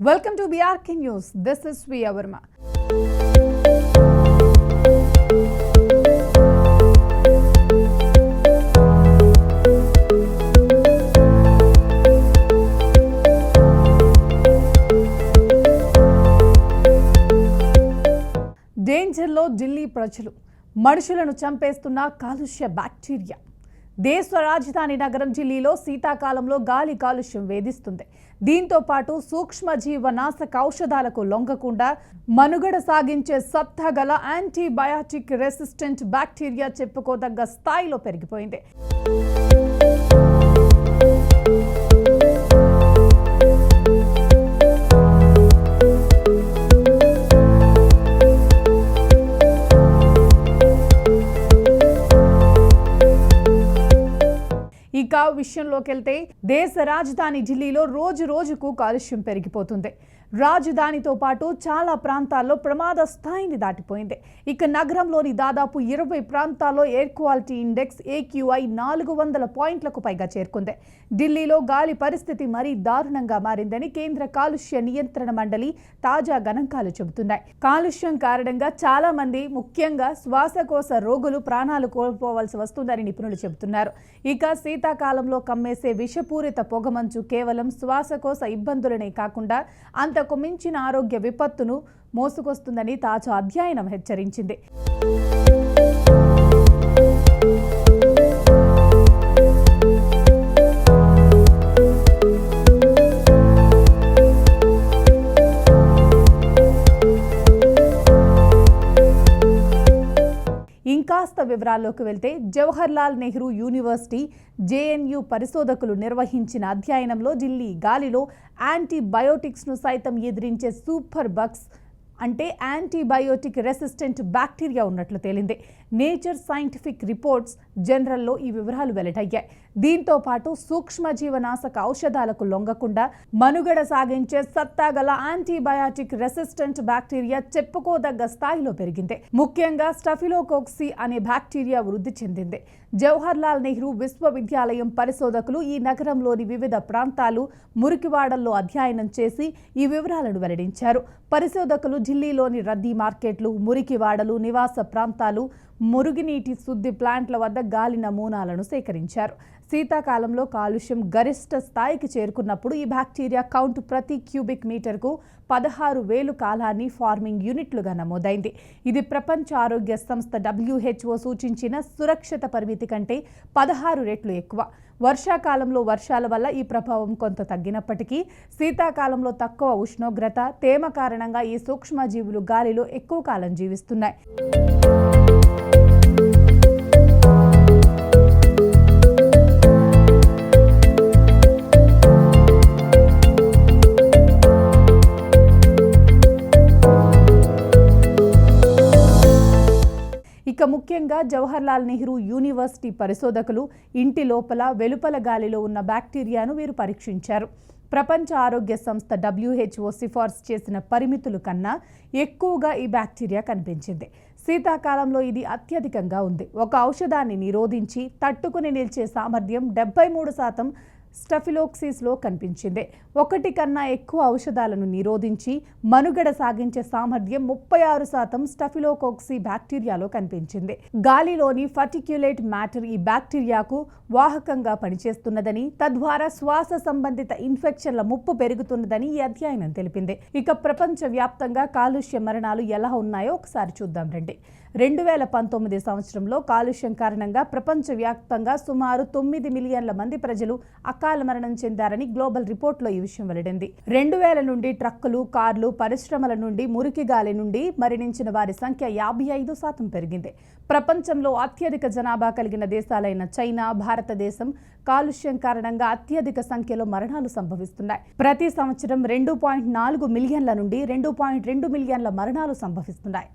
Welcome to BRK News. This is Sriya Verma. డేంజర్లో Delhi ప్రజలు మనుషులను చంపేస్తున్న కాలుష్య బ్యాక్టీరియా. దేశ రాజధాని నగరం ఢిల్లీలో శీతాకాలంలో గాలి కాలుష్యం వేధిస్తుంది. దీంతో పాటు సూక్ష్మజీవ నాశక ఔషధాలకు లొంగకుండా మనుగడ సాగించే సత్తా గల యాంటీబయాటిక్ రెసిస్టెంట్ బ్యాక్టీరియా చెప్పుకోదగ్గ స్థాయిలో పెరిగిపోయింది. ఇక విషయంలోకి వెళ్తే దేశ రాజధాని ఢిల్లీలో రోజు రోజుకు కాలుష్యం పెరిగిపోతుంది. రాజధానితో పాటు చాలా ప్రాంతాల్లో ప్రమాద స్థాయిని దాటిపోయింది. ఇక నగరంలోని దాదాపు 20 ప్రాంతాల్లో ఎయిర్ క్వాలిటీ ఇండెక్స్ AQI 400 పాయింట్లకు పైగా చేరుకుంది. ఢిల్లీలో గాలి పరిస్థితి మరీ దారుణంగా మారిందని కేంద్ర కాలుష్య నియంత్రణ మండలి తాజా గణాంకాలు చెబుతున్నాయి. కాలుష్యం కారణంగా చాలా మంది, ముఖ్యంగా శ్వాసకోశ రోగులు ప్రాణాలు కోల్పోవాల్సి వస్తుందని నిపుణులు చెబుతున్నారు. ఇక శీతాకాలంలో కమ్మేసే విషపూరిత పొగమంచు కేవలం శ్వాసకోశ ఇబ్బందులనే కాకుండా అంతకు మించిన ఆరోగ్య విపత్తును మోసుకొస్తుందని తాజా అధ్యయనం హెచ్చరించింది. ఇంకాస్త వివరాల్లోకి వెళ్తే జవహర్లాల్ నెహ్రూ యూనివర్సిటీ JNU పరిశోధకులు నిర్వహించిన అధ్యయనంలో ఢిల్లీ గాలిలో యాంటీబయోటిక్స్ను సైతం ఎదిరించే సూపర్ బగ్స్ అంటే యాంటీబయోటిక్ రెసిస్టెంట్ బ్యాక్టీరియా ఉన్నట్లు తేలింది. నేచర్ సైంటిఫిక్ రిపోర్ట్స్ జనరల్లో ఈ వివరాలు వెల్లడయ్యాయి. దీంతో పాటు సూక్ష్మజీవనాశక ఔషధాలకు లొంగకుండా మనుగడ సాగించే సత్తా గల యాంటీబయాటిక్ రెసిస్టెంట్ బ్యాక్టీరియా చెప్పుకోదగ్గ స్థాయిలో పెరిగింది. ముఖ్యంగా స్టఫిలోకోక్సి అనే బ్యాక్టీరియా వృద్ధి చెందింది. జవహర్లాల్ నెహ్రూ విశ్వవిద్యాలయం పరిశోధకులు ఈ నగరంలోని వివిధ ప్రాంతాలు, మురికివాడల్లో అధ్యయనం చేసి ఈ వివరాలను వెల్లడించారు. పరిశోధకులు ఢిల్లీలోని రద్దీ మార్కెట్లు, మురికివాడలు, నివాస ప్రాంతాలు, మురుగునీటి శుద్ధి ప్లాంట్ల వద్ద గాలి నమూనాలను సేకరించారు. శీతాకాలంలో కాలుష్యం గరిష్ట స్థాయికి చేరుకున్నప్పుడు ఈ బ్యాక్టీరియా కౌంట్ ప్రతి క్యూబిక్ మీటర్కు 16,000 కాలాన్ని ఫార్మింగ్ యూనిట్లుగా నమోదైంది. ఇది ప్రపంచ ఆరోగ్య సంస్థ WHO సూచించిన సురక్షిత పరిమితి కంటే 16 రెట్లు ఎక్కువ. వర్షాకాలంలో వర్షాల వల్ల ఈ ప్రభావం కొంత తగ్గినప్పటికీ శీతాకాలంలో తక్కువ ఉష్ణోగ్రత, తేమ కారణంగా ఈ సూక్ష్మజీవులు గాలిలో ఎక్కువ కాలం జీవిస్తున్నాయి. ఇక ముఖ్యంగా జవహర్లాల్ నెహ్రూ యూనివర్సిటీ పరిశోధకులు ఇంటి లోపల, వెలుపల గాలిలో ఉన్న బ్యాక్టీరియాను వీరు పరీక్షించారు. ప్రపంచ ఆరోగ్య సంస్థ WHO సిఫార్సు చేసిన పరిమితుల కన్నా ఎక్కువగా ఈ బ్యాక్టీరియా కనిపించింది. శీతాకాలంలో ఇది అత్యధికంగా ఉంది. ఒక ఔషధాన్ని నిరోధించి తట్టుకుని నిలిచే సామర్థ్యం 73% స్టఫిలోక్సిస్లో కనిపించింది. 1 కన్నా ఎక్కువ ఔషధాలను నిరోధించి మనుగడ సాగించే సామర్థ్యం 36% స్టఫిలోకోక్సి బ్యాక్టీరియాలో కనిపించింది. గాలిలోని పర్టిక్యులేట్ మ్యాటర్ ఈ బ్యాక్టీరియాకు వాహకంగా పనిచేస్తున్నదని, తద్వారా శ్వాస సంబంధిత ఇన్ఫెక్షన్ల ముప్పు పెరుగుతున్నదని ఈ అధ్యయనం తెలిపింది. ఇక ప్రపంచ వ్యాప్తంగా కాలుష్య మరణాలు ఎలా ఉన్నాయో ఒకసారి చూద్దాం రండి. 2019 సంవత్సరంలో కాలుష్యం కారణంగా ప్రపంచవ్యాప్తంగా సుమారు 9 మిలియన్ల మంది ప్రజలు అకాల మరణం చెందారని గ్లోబల్ రిపోర్ట్లో ఈ విషయం వెల్లడింది. 2000 నుండి ట్రక్కులు, కార్లు, పరిశ్రమల నుండి, మురికి గాలి నుండి మరణించిన వారి సంఖ్య 55% పెరిగింది. ప్రపంచంలో అత్యధిక జనాభా కలిగిన దేశాలైన చైనా, భారతదేశం కాలుష్యం కారణంగా అత్యధిక సంఖ్యలో మరణాలు సంభవిస్తున్నాయి. ప్రతి సంవత్సరం 2.4 మిలియన్ల నుండి 2.2 మిలియన్ల మరణాలు సంభవిస్తున్నాయి.